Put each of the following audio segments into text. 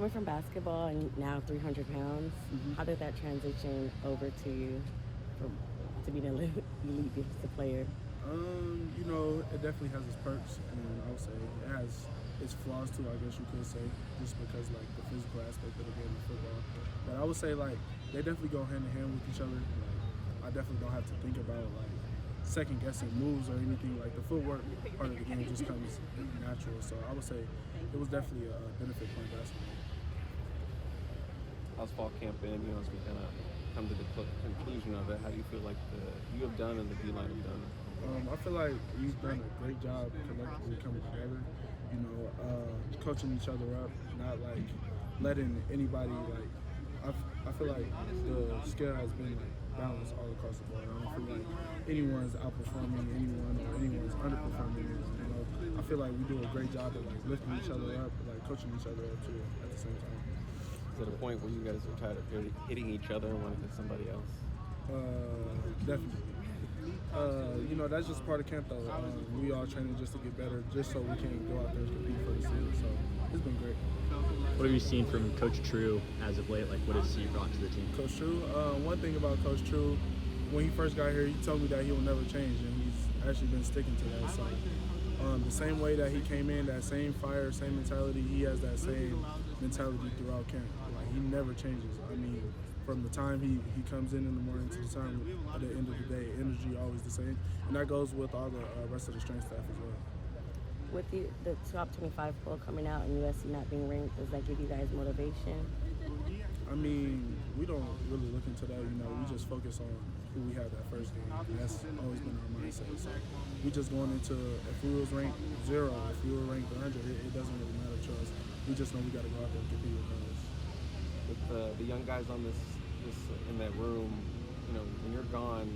coming from basketball and now 300 pounds, how did that transition over to you to be the elite defensive player? You know, it definitely has its perks, and I would say it has its flaws too, I guess you could say, just because like the physical aspect of the game of football. But I would say like they definitely go hand in hand with each other. Like, I definitely don't have to think about like second guessing moves or anything. Like the footwork part of the game just comes natural. So I would say it was definitely a benefit playing basketball. How's fall camp been? You know, as we kind of come to the conclusion of it, how do you feel like you have done and the D-line have done? I feel like we've done a great job collectively coming together, you know, coaching each other up, not like letting anybody like, I feel like the scale has been like balanced all across the board. I don't feel like anyone's outperforming anyone or anyone's underperforming anyone, you know. I feel like we do a great job of like lifting each other up, like coaching each other up too at the same time. Is there a point where you guys are tired of hitting each other and want to hit somebody else? Definitely. You know, that's just part of camp though. We all training just to get better, just so we can go out there and compete for the season. So it's been great. What have you seen from Coach True as of late? Like, what has he brought to the team? Coach True, one thing about Coach True, when he first got here, he told me that he will never change, and he's actually been sticking to that. So the same way that he came in, that same fire, same mentality, he has that same mentality throughout camp. Like, he never changes. I mean, from the time he comes in the morning to the time at the end of the day, energy always the same. And that goes with all the rest of the strength staff as well. With the top 25 poll coming out and USC not being ranked, does that give you guys motivation? I mean, we don't really look into that, you know. We just focus on who we have that first game. And that's always been our mindset. So we just going into, if we was ranked 0, if we were ranked 100, it doesn't really matter to us. We just know we got to go out there and compete with those. With the young guys on this in that room, you know, when you're gone,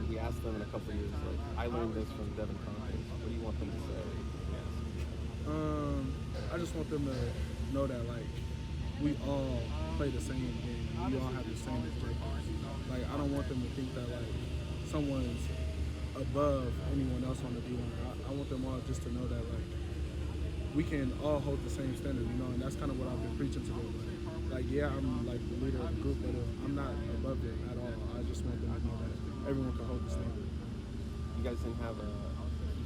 we asked them in a couple of years, like, I learned this from Devan Thompkins. What do you want them to say? Yes. I just want them to know that, like, we all play the same game. We all have the same objectives. Like, I don't want them to think that, like, someone's above anyone else on the D-line. I want them all just to know that, like, we can all hold the same standard, you know, and that's kind of what I've been preaching to them. Like, yeah, I'm like the leader of the group, but I'm not above them at all. I just want them to know that everyone can hold the standard. You guys didn't have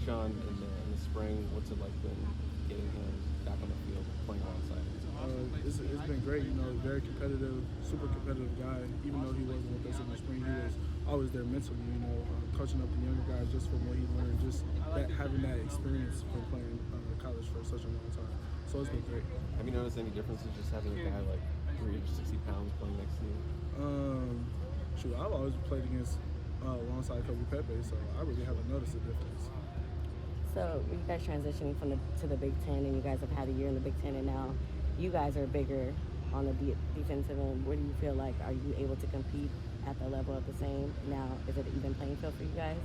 Trojan in the spring. What's it like been getting him back on the field, playing alongside him? It's been great, you know, very competitive, super competitive guy. Even though he wasn't with us in the spring, he was always there mentally, you know, coaching up the younger guys just from what he learned, just that having that experience from playing college for such a long time. So it's been great. Have you noticed any differences just having a guy like 360 pounds playing next to you? Shoot, I've always played against alongside Kobe Pepe, so I really haven't noticed a difference. So you guys transitioning to the Big Ten, and you guys have had a year in the Big Ten, and now you guys are bigger on the defensive end. Where do you feel like, are you able to compete at the level of the same now? Is it an even playing field for you guys?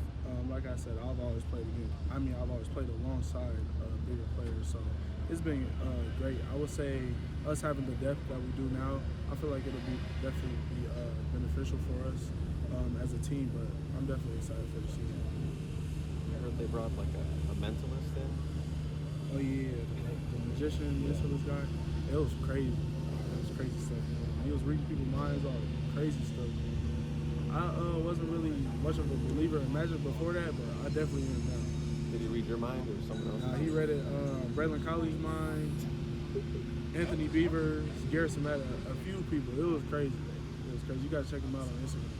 Like I said, I've always played alongside bigger players, so it's been great. I would say us having the depth that we do now, I feel like it'll be definitely be beneficial for us as a team, but I'm definitely excited for the season. I heard they brought like a mentalist in. Oh yeah, the magician, mentalist guy. It was crazy. It was crazy stuff. He was reading people's minds, all crazy stuff. I wasn't really much of a believer in magic before that, but I definitely am now. Did he read your mind or someone else's? He read it, Braylon Colley's mind, Anthony Beavers, Garrison Matt, a few people. It was crazy. It was crazy. You got to check him out on Instagram.